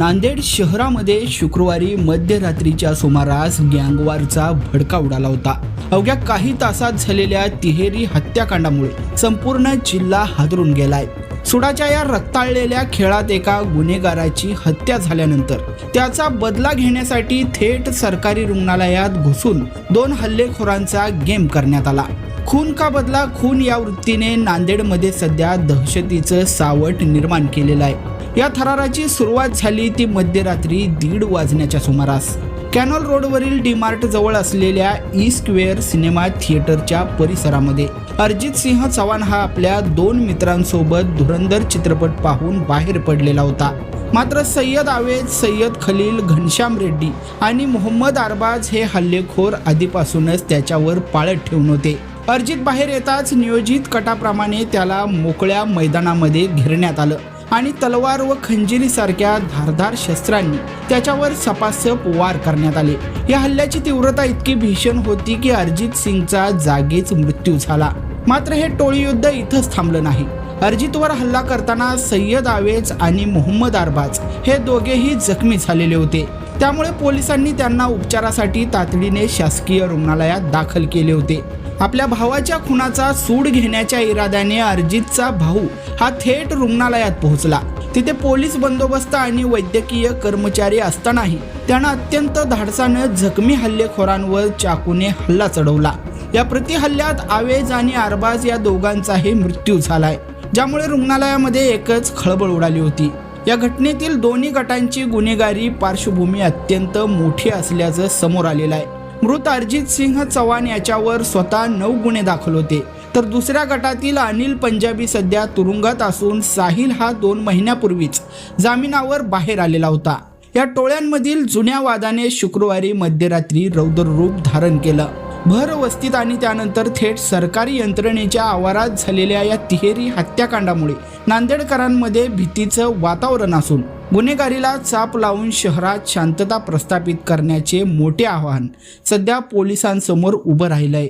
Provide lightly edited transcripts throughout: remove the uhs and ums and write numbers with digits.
नांदेड शहरामध्ये शुक्रवारी मध्यरात्रीच्या सुमारास गँगवॉरचा भडका उडाला होता। अवघ्या काही तासात झालेल्या तिहेरी हत्याकांडामुळे संपूर्ण जिल्हा हादरून गेलाय। सुडाच्या या रक्ताळलेल्या खेळात एका गुन्हेगाराची हत्या झाल्यानंतर त्याचा बदला घेण्यासाठी थेट सरकारी रुग्णालयात घुसून 2 हल्लेखोरांचा गेम करण्यात आला। खून का बदला खून या वृत्तीने नांदेडमध्ये सध्या दहशतीचं सावट निर्माण केलेलं आहे। या थराराची सुरुवात झाली ती मध्यरात्री 1:30 वाजण्याच्या सुमारास कॅनॉल रोडवरील डीमार्ट जवळ असलेल्या ई स्क्वेअर सिनेमा थिएटरच्या परिसरामध्ये। अरिजित सिंह चव्हाण हा आपल्या 2 मित्रांसोबत धुरंधर चित्रपट पाहून बाहेर पडलेला होता। मात्र सय्यद आवेज, सय्यद खलील, घनश्याम रेड्डी आणि मोहम्मद अरबाज हे हल्लेखोर आधीपासूनच त्याच्यावर पाळत ठेवून होते। अरिजित बाहेर येताच नियोजित कटाप्रमाणे त्याला मोकळ्या मैदानामध्ये घेरण्यात आलं आणि तलवार व खंजिरीसारख्या धारदार शस्त्रांनी त्याच्यावर सपासप वार करण्यात आले। या हल्ल्याची तीव्रता इतकी भीषण होती की अरिजित सिंगचा जागीच मृत्यू झाला। मात्र हे टोळीयुद्ध इथंच थांबलं नाही। अरिजितवर हल्ला करताना सय्यद आवेज आणि मोहम्मद अरबाज हे दोघेही जखमी झालेले होते। त्यामुळे पोलिसांनी त्यांना उपचारासाठी तातडीने शासकीय रुग्णालयात दाखल केले होते। आपल्या भावाच्या खुनाचा सूड घेण्याच्या इराद्याने अरिजितचा भाऊ हा थेट रुग्णालयात पोहोचला। तिथे पोलीस बंदोबस्त आणि वैद्यकीय कर्मचारी असतानाही त्यानं अत्यंत धाडसानं जखमी हल्लेखोरांवर चाकूने हल्ला चढवला। या प्रतिहल्ल्यात आवेज आणि अरबाज या दोघांचाही मृत्यू झालाय, ज्यामुळे रुग्णालयामध्ये एकच खळबळ उडाली होती। या घटनेतील दोन्ही गटांची गुन्हेगारी पार्श्वभूमी अत्यंत मोठी असल्याचं समोर आलेलं आहे। मृत अरिजित सिंह चव्हाण याच्यावर स्वतः 9 गुन्हे दाखल होते, तर दुसऱ्या गटातील अनिल पंजाबी सध्या तुरुंगात असून साहिल हा 2 महिन्यापूर्वीच जामिनावर बाहेर आलेला होता। या टोळ्यांमधील जुन्या वादाने शुक्रवारी मध्यरात्री रौद्र रूप धारण केलं। भर वस्तीत आणि त्यानंतर थेट सरकारी यंत्रणेच्या आवारात झालेल्या या तिहेरी हत्याकांडामुळे नांदेडकरांमध्ये भीतीचं वातावरण असून गुन्हेगारीला चाप लावून शहरात शांतता प्रस्थापित करण्याचे मोठे आव्हान सध्या पोलिसांसमोर उभं राहिलंय।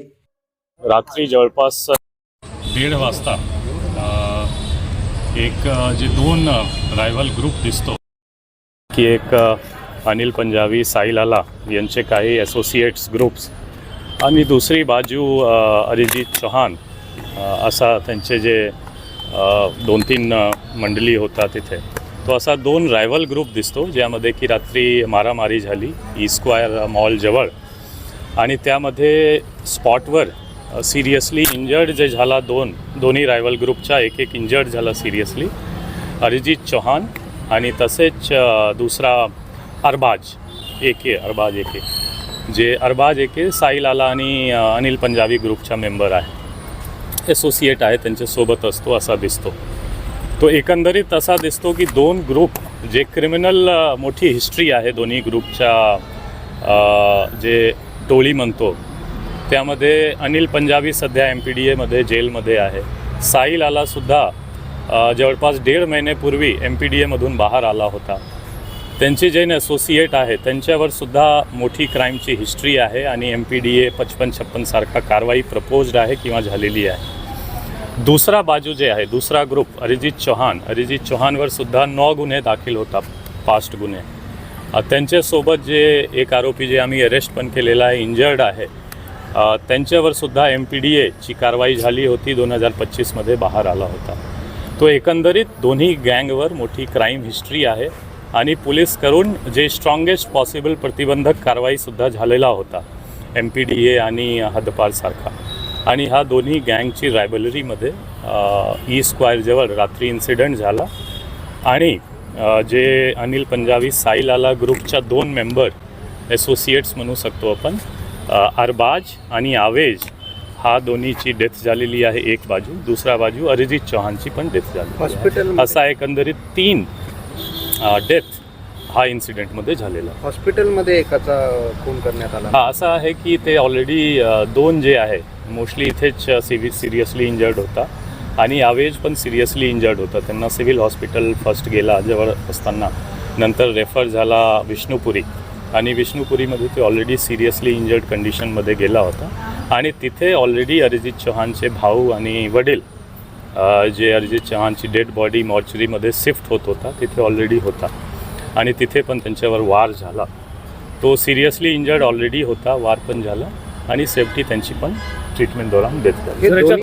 रात्री जवळपास 1:30 वाजता एक जे 2 रायव्हल ग्रुप दिसतो की एक अनिल पंजाबी, साहिल आला यांचे काही असोसिएट्स ग्रुप्स आणि दुसरी बाजू अरिजित चौहान असा त्यांचे जे 2-3 मंडळी होता तिथे, तो असा 2 रायव्हल ग्रुप दिसतो ज्यामध्ये की रात्री मारामारी झाली ई स्क्वेअर मॉल जवळ आणि त्यामध्ये स्पॉटवर सिरियसली इंजर्ड जे झाला दोन्ही रायव्हल ग्रुपच्या एक इंजर्ड झाला सिरियसली अरिजित चौहान आणि तसेच दुसरा अरबाज एके जे अरबाज एके साहिल आला आणि अनिल पंजाबी ग्रुपचा मेंबर आहे, असोसिएट आहे, त्यांच्यासोबत असतो असा दिसतो। तो एकंदरीत असा दिसतो की 2 ग्रुप जे क्रिमिनल मोठी हिस्ट्री आहे दोन्ही ग्रुपच्या जे टोळी म्हणतो त्यामध्ये अनिल पंजाबी सध्या MPDA जेलमध्ये आहे। साहिल आलासुद्धा जवळपास 1.5 महिन्यापूर्वी MPDAमधून बाहेर आला होता। त्यांचे जे असोसिएट आहे त्यांच्यावर सुद्धा मोठी क्राईमची हिस्ट्री आहे आणि MPDA 55-56 सारखा कारवाई प्रपोज्ड आहे किंवा झालेली आहे। दुसरा बाजू जे आहे दुसरा ग्रुप अरिजित चौहानवर सुद्धा 9 गुन्हे दाखल होता, पास्ट गुन्हे। त्यांच्यासोबत जे एक आरोपी जे आम्ही अरेस्ट पण केलेला आहे, इंजर्ड आहे, त्यांच्यावर सुद्धा MPDAची कारवाई झाली होती, 2025 बाहेर आला होता। तो एकंदरीत दोन्ही गँगवर मोठी क्राईम हिस्ट्री आहे आणि पोलीस करून जे स्ट्रॉंगेस्ट पॉसिबल प्रतिबंधक कारवाईसुद्धा झालेला होता MPDA आणि हद्दपार सारखा। आणि ह्या दोन्ही गँगची रायव्हलरीमध्ये ई स्क्वेअर जवळ रात्री इन्सिडेंट झाला आणि जे अनिल पंजाबी साहिल आला ग्रुपच्या 2 मेंबर असोसिएट्स म्हणू शकतो आपण, अरबाज आणि आवेज हा दोन्हीची डेथ झालेली आहे एक बाजू, दुसरा बाजू अरिजित चौहानची पण डेथ झाली। असा एकंदरीत 3 डेथ हा इन्सिडेंटमध्ये झालेला। हॉस्पिटलमध्ये एकाचा खून करण्यात आला। हा असं आहे की ते ऑलरेडी 2 जे आहे मोस्टली इथेच सिरियसली इंजर्ड होता आणि आवेज पण सिरियसली इंजर्ड होता। त्यांना सिव्हिल हॉस्पिटल फर्स्ट गेला जवळ असताना, नंतर रेफर झाला विष्णुपुरी आणि विष्णुपुरीमध्ये ते ऑलरेडी सिरियसली इंजर्ड कंडिशनमध्ये गेला होता आणि तिथे ऑलरेडी अरिजित चौहानचे भाऊ आणि वडील जे अरिजित चौहानची डेड बॉडी मॉर्चरीमध्ये शिफ्ट होत होता तिथे ऑलरेडी होता। आणि तिथे पण त्यांच्यावर वार झाला. तो सिरियसली इंजर्ड ऑलरेडी होता, वार पण झाला आणि सेफ्टी त्यांची पण ट्रीटमेंट दौरान डेथ झाली. हे दोन्ही